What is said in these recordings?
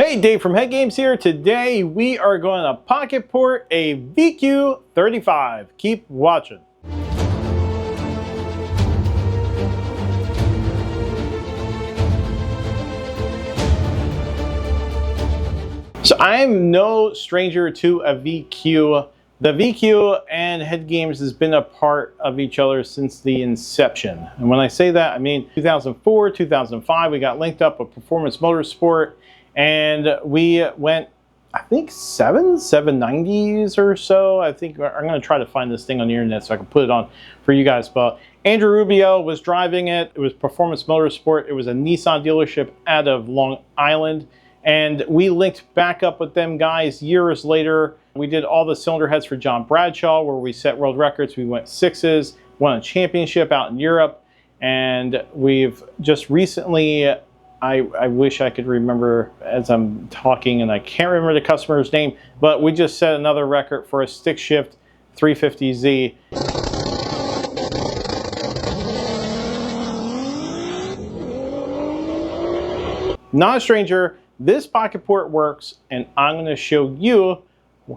Hey, Dave from HeadGames here. Today we are going to pocket port a VQ35. Keep watching. So I am no stranger to a VQ. The VQ and HeadGames has been a part of each other since the inception. And when I say that, I mean 2004, 2005, we got linked up with Performance Motorsport. And we went, I think, 790s or so. I think I'm going to try to find this thing on the internet so I can put it on for you guys. But Andrew Rubio was driving it. It was Performance Motorsport. It was a Nissan dealership out of Long Island. And we linked back up with them guys years later. We did all the cylinder heads for John Bradshaw, where we set world records. We went sixes, won a championship out in Europe. And we've just recently... I wish I could remember as I'm talking, and I can't remember the customer's name, but we just set another record for a stick shift 350Z. Not a stranger, this pocket port works, and I'm going to show you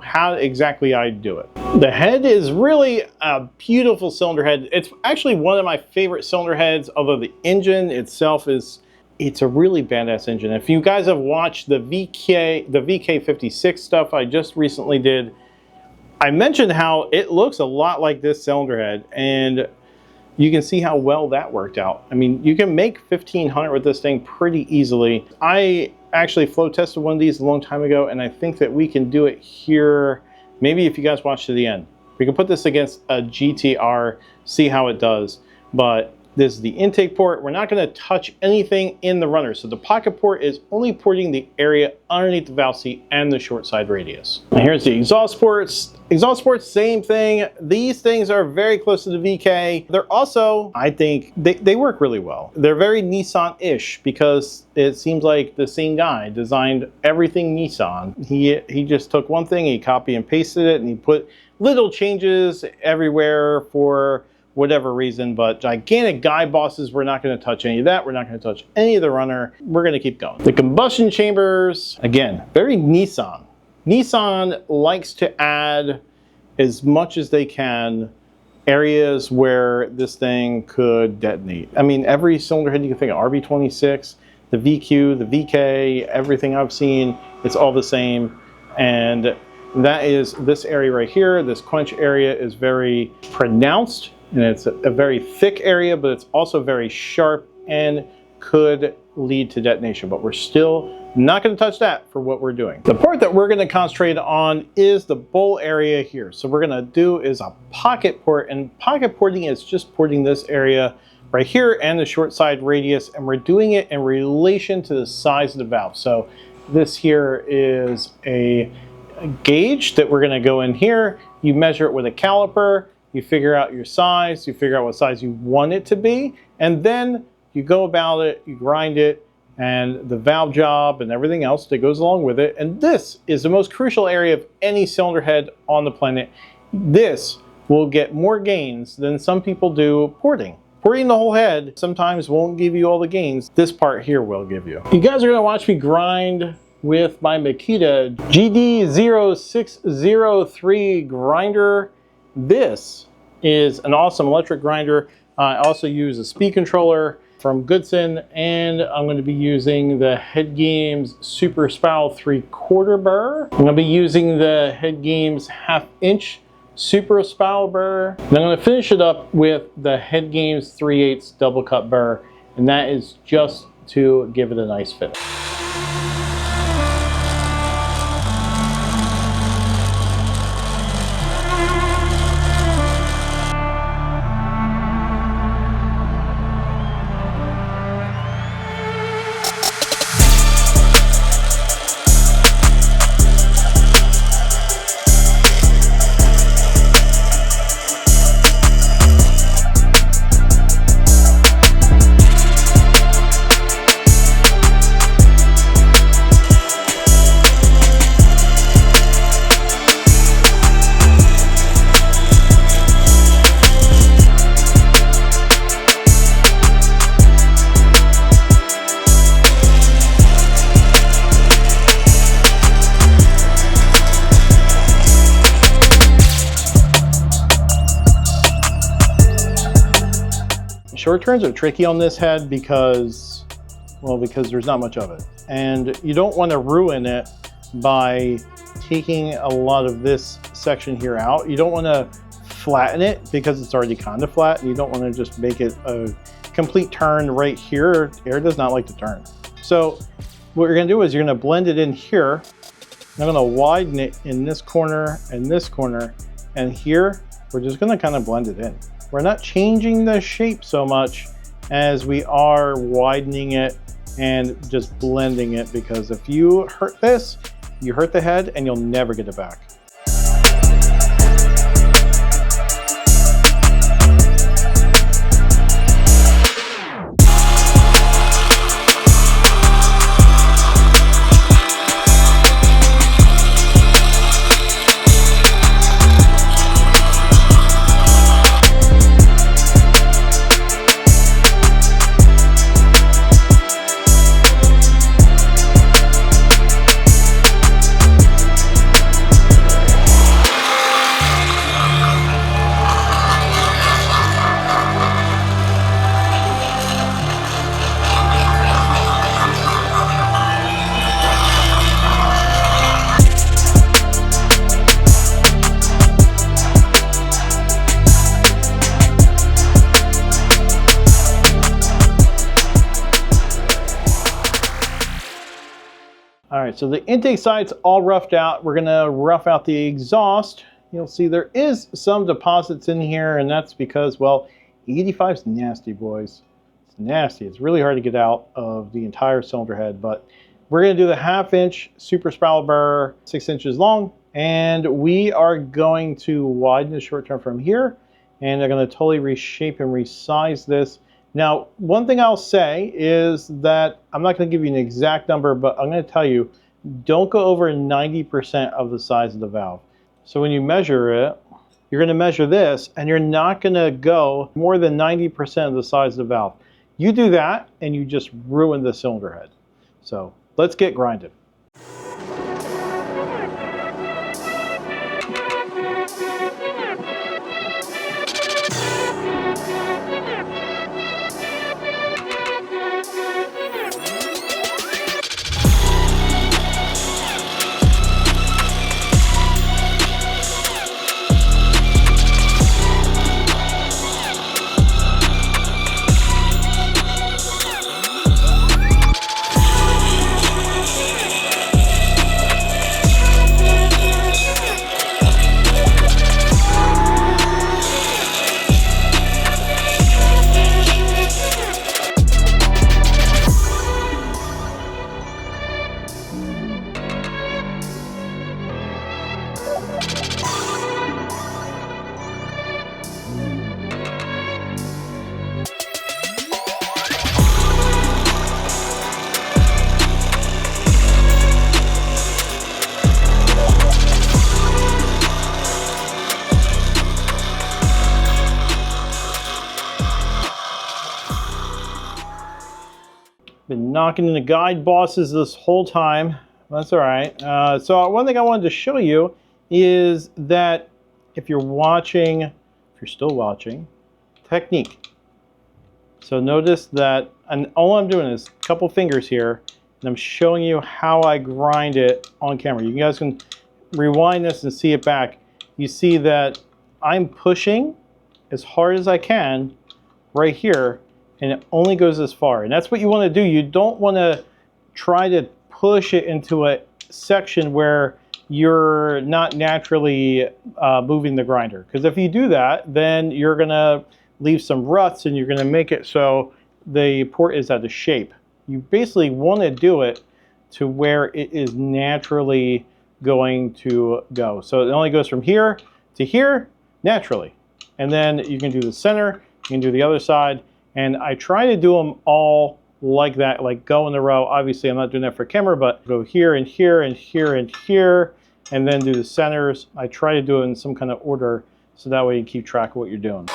how exactly I do it. The head is really a beautiful cylinder head. It's actually one of my favorite cylinder heads, although the engine itself is... It's a really badass engine. If you guys have watched the VK56 stuff I just recently did, I mentioned how it looks a lot like this cylinder head, and you can see how well that worked out. I mean, you can make 1500 with this thing pretty easily. I actually flow tested one of these a long time ago, and I think that we can do it here. Maybe if you guys watch to the end, we can put this against a GTR, see how it does. But this is the intake port. We're not going to touch anything in the runner. So the pocket port is only porting the area underneath the valve seat and the short side radius. And here's the exhaust ports. Exhaust ports, same thing. These things are very close to the VK. They're also, I think, they work really well. They're very Nissan-ish because it seems like the same guy designed everything Nissan. He just took one thing, he copy and pasted it, and he put little changes everywhere for whatever reason, but gigantic guy bosses, we're not going to touch any of that. We're not going to touch any of the runner. We're going to keep going. The combustion chambers, again, very Nissan. Nissan likes to add as much as they can areas where this thing could detonate. I mean, every cylinder head you can think of, RB26, the VQ, the VK, everything I've seen, it's all the same. And that is this area right here. This quench area is very pronounced. And it's a very thick area, but it's also very sharp and could lead to detonation. But we're still not going to touch that for what we're doing. The part that we're going to concentrate on is the bowl area here. So we're going to do is a pocket port, and pocket porting is just porting this area right here and the short side radius, and we're doing it in relation to the size of the valve. So this here is a gauge that we're going to go in here. You measure it with a caliper. You figure out your size, you figure out what size you want it to be, and then you go about it, you grind it, and the valve job and everything else that goes along with it. And this is the most crucial area of any cylinder head on the planet. This will get more gains than some people do porting. Porting the whole head sometimes won't give you all the gains. This part here will give you. You guys are going to watch me grind with my Makita GD0603 grinder. This is an awesome electric grinder. I also use a speed controller from Goodson, and I'm going to be using the HeadGames Super Spiral 3/4 burr. I'm going to be using the HeadGames 1/2 inch Super Spiral burr. And I'm going to finish it up with the HeadGames 3/8 double cut burr, and that is just to give it a nice finish. Short turns are tricky on this head because, well, because there's not much of it. And you don't want to ruin it by taking a lot of this section here out. You don't want to flatten it because it's already kind of flat. You don't want to just make it a complete turn right here. Air does not like to turn. So what you're going to do is you're going to blend it in here. I'm going to widen it in this corner and this corner. And here, we're just going to kind of blend it in. We're not changing the shape so much as we are widening it and just blending it, because if you hurt this, you hurt the head and you'll never get it back. All right, so the intake side's all roughed out. We're gonna rough out the exhaust. You'll see there is some deposits in here, and that's because, well, 85's nasty, boys. It's nasty. It's really hard to get out of the entire cylinder head, but we're gonna do the 1/2 inch super spiral burr, 6 inches long, and we are going to widen the short turn from here, and they're gonna totally reshape and resize this. Now, one thing I'll say is that I'm not going to give you an exact number, but I'm going to tell you, don't go over 90% of the size of the valve. So when you measure it, you're going to measure this, and you're not going to go more than 90% of the size of the valve. You do that, and you just ruin the cylinder head. So let's get grinded. Been knocking in the guide bosses this whole time. That's all right. So one thing I wanted to show you is that if you're watching, if you're still watching, technique. So notice that, and all I'm doing is a couple fingers here, and I'm showing you how I grind it on camera. You guys can rewind this and see it back. You see that I'm pushing as hard as I can right here, and it only goes as far. And that's what you want to do. You don't want to try to push it into a section where you're not naturally moving the grinder. Because if you do that, then you're going to leave some ruts, and you're going to make it so the port is out of shape. You basically want to do it to where it is naturally going to go. So it only goes from here to here naturally. And then you can do the center, you can do the other side. And I try to do them all like that, like go in a row. Obviously, I'm not doing that for camera, but go here and here and here and here, and then do the centers. I try to do it in some kind of order, so that way you keep track of what you're doing.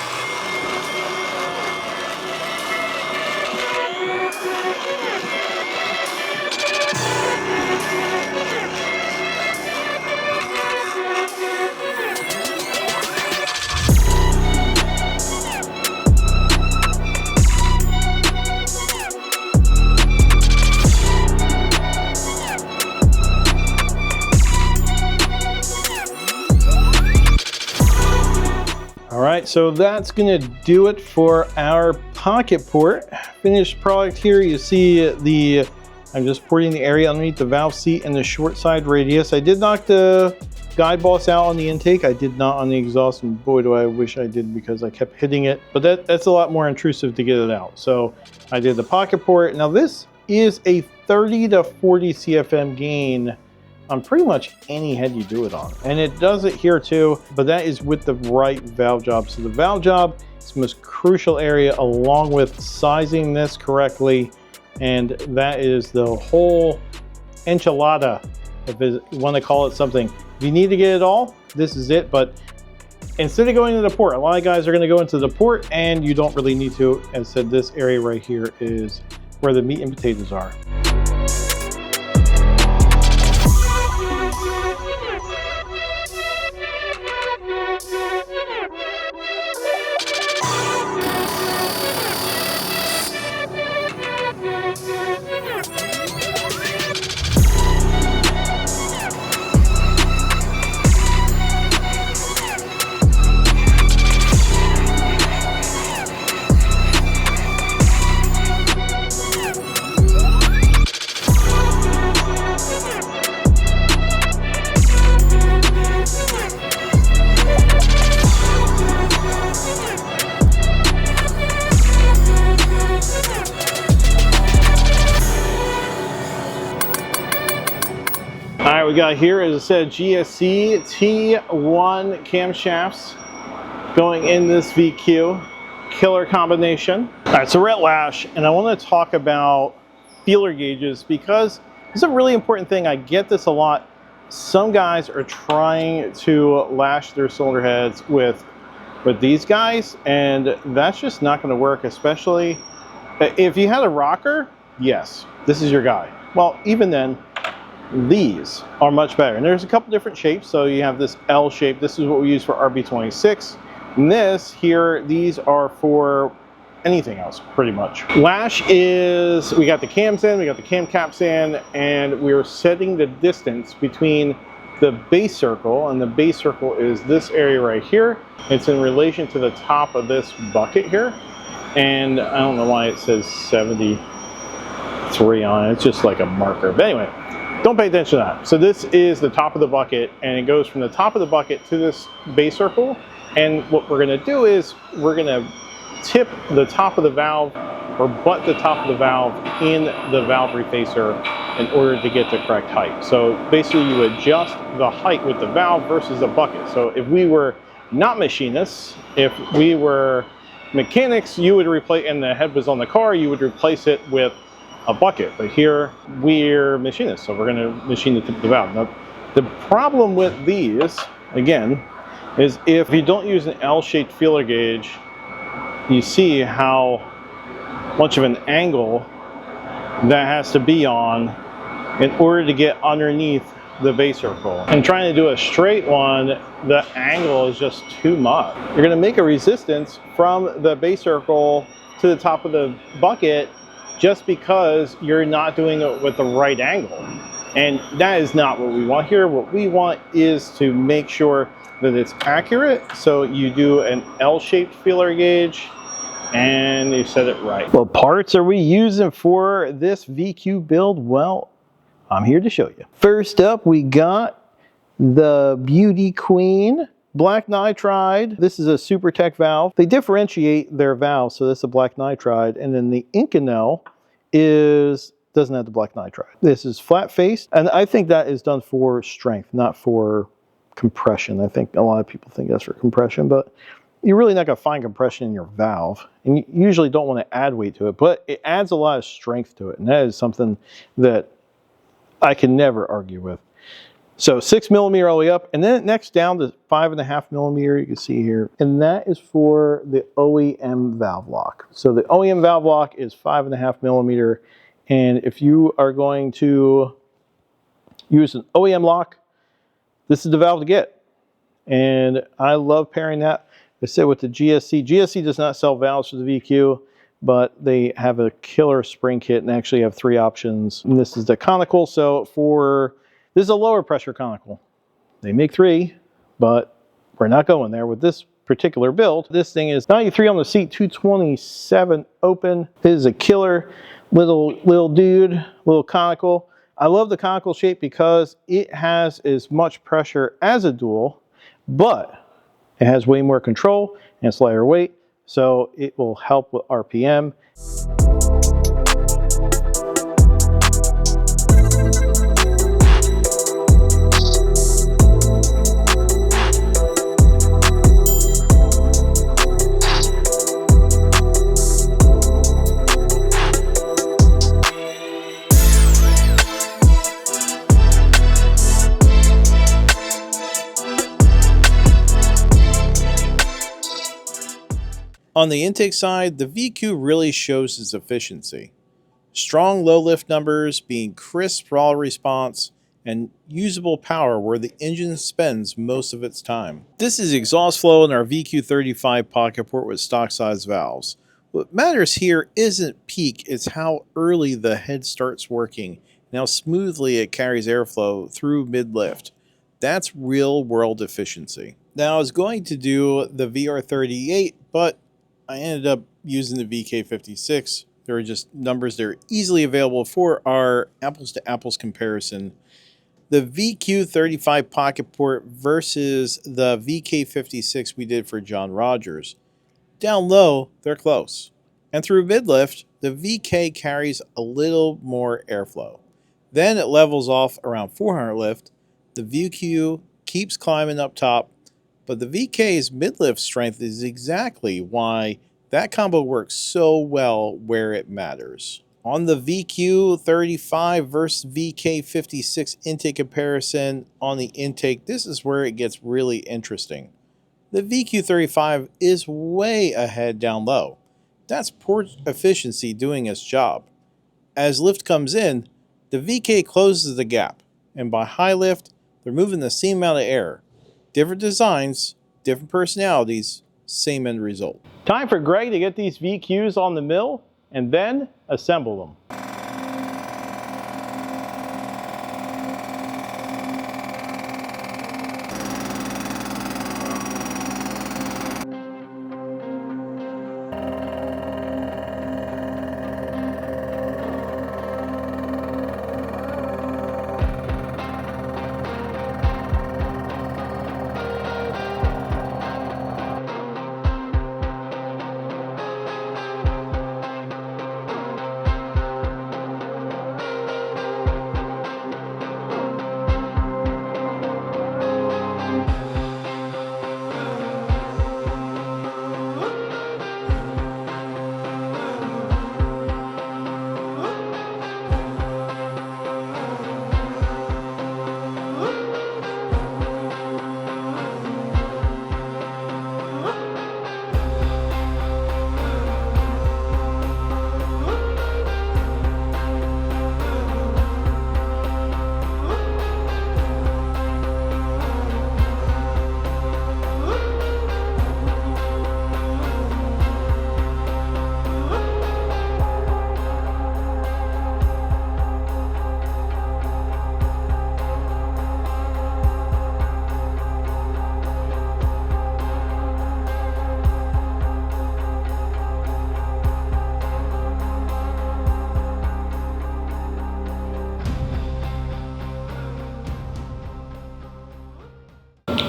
right, so that's gonna do it for our pocket port. Finished product here, you see I'm just porting the area underneath the valve seat and the short side radius. I did knock the guide boss out on the intake. I did not on the exhaust, and boy do I wish I did, because I kept hitting it. But that's a lot more intrusive to get it out. So I did the pocket port. Now this is a 30 to 40 CFM gain on pretty much any head you do it on. And it does it here too, but that is with the right valve job. So the valve job is the most crucial area, along with sizing this correctly. And that is the whole enchilada, if you want to call it something. If you need to get it all, this is it. But instead of going to the port, a lot of guys are going to go into the port, and you don't really need to. As I said, this area right here is where the meat and potatoes are. All right, we got here, as I said, GSC T1 camshafts going in this VQ. Killer combination. All right, so we're at lash, and I want to talk about feeler gauges, because it's a really important thing. I get this a lot. Some guys are trying to lash their cylinder heads with these guys, and that's just not going to work, especially if you had a rocker. Yes, this is your guy. Well, even then, these are much better. And there's a couple different shapes. So you have this L shape. This is what we use for RB26. And this here, these are for anything else, pretty much. Lash is, we got the cams in, we got the cam caps in, and we're setting the distance between the base circle, and the base circle is this area right here. It's in relation to the top of this bucket here. And I don't know why it says 73 on it. It's just like a marker. But anyway, don't pay attention to that. So this is the top of the bucket, and it goes from the top of the bucket to this base circle. And what we're gonna do is we're gonna tip the top of the valve, or butt the top of the valve in the valve refacer in order to get the correct height. So basically you adjust the height with the valve versus the bucket. So if we were not machinists, if we were mechanics, you would replace, and the head was on the car, you would replace it with a bucket. But here we're machinists, so we're going to machine the tip of the valve. Now, the problem with these, again, is if you don't use an L-shaped feeler gauge, you see how much of an angle that has to be on in order to get underneath the base circle. And trying to do a straight one, the angle is just too much. You're going to make a resistance from the base circle to the top of the bucket just because you're not doing it with the right angle. And that is not what we want here. What we want is to make sure that it's accurate. So you do an L-shaped feeler gauge and you set it right. What parts are we using for this VQ build? Well, I'm here to show you. First up, we got the Beauty Queen black nitride. This is a Supertech valve. They differentiate their valves, so this is a black nitride, and then the Inconel doesn't have the black nitride. This is flat faced, and I think that is done for strength, not for compression. I think a lot of people think that's for compression, but you're really not going to find compression in your valve, and you usually don't want to add weight to it, but it adds a lot of strength to it, and that is something that I can never argue with. So 6 millimeter all the way up, and then next down to 5.5 millimeter, you can see here, and that is for the OEM valve lock. So the OEM valve lock is 5.5 millimeter, and if you are going to use an OEM lock, this is the valve to get. And I love pairing that, I said, with the GSC. GSC does not sell valves for the VQ, but they have a killer spring kit and actually have 3 options. And this is the conical, so this is a lower pressure conical. They make 3, but we're not going there. With this particular build. This thing is 93 on the seat, 227 open. It is a killer little dude, little conical. I love the conical shape because it has as much pressure as a dual, but it has way more control and it's lighter weight, so it will help with RPM. On the intake side, the VQ really shows its efficiency. Strong low lift numbers, being crisp raw response, and usable power where the engine spends most of its time. This is exhaust flow in our VQ35 pocket port with stock size valves. What matters here isn't peak, it's how early the head starts working and how smoothly it carries airflow through mid-lift. That's real world efficiency. Now I was going to do the VR38, but I ended up using the VK56. There are just numbers that are easily available for our apples to apples comparison. The VQ35 pocket port versus the VK56 we did for John Rogers. Down low, they're close. And through mid-lift, the VK carries a little more airflow. Then it levels off around 400 lift. The VQ keeps climbing up top, but the VK's mid-lift strength is exactly why that combo works so well where it matters. On the VQ35 versus VK56 intake comparison on the intake, this is where it gets really interesting. The VQ35 is way ahead down low. That's port efficiency doing its job. As lift comes in, the VK closes the gap, and by high lift, they're moving the same amount of air. Different designs, different personalities, same end result. Time for Greg to get these VQs on the mill and then assemble them.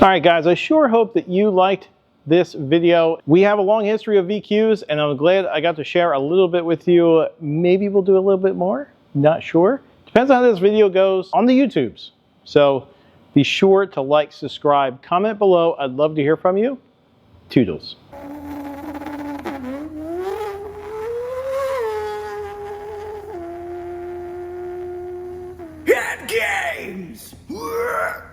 All right, guys, I sure hope that you liked this video. We have a long history of VQs, and I'm glad I got to share a little bit with you. Maybe we'll do a little bit more, not sure. Depends on how this video goes on the YouTubes. So be sure to like, subscribe, comment below. I'd love to hear from you. Toodles.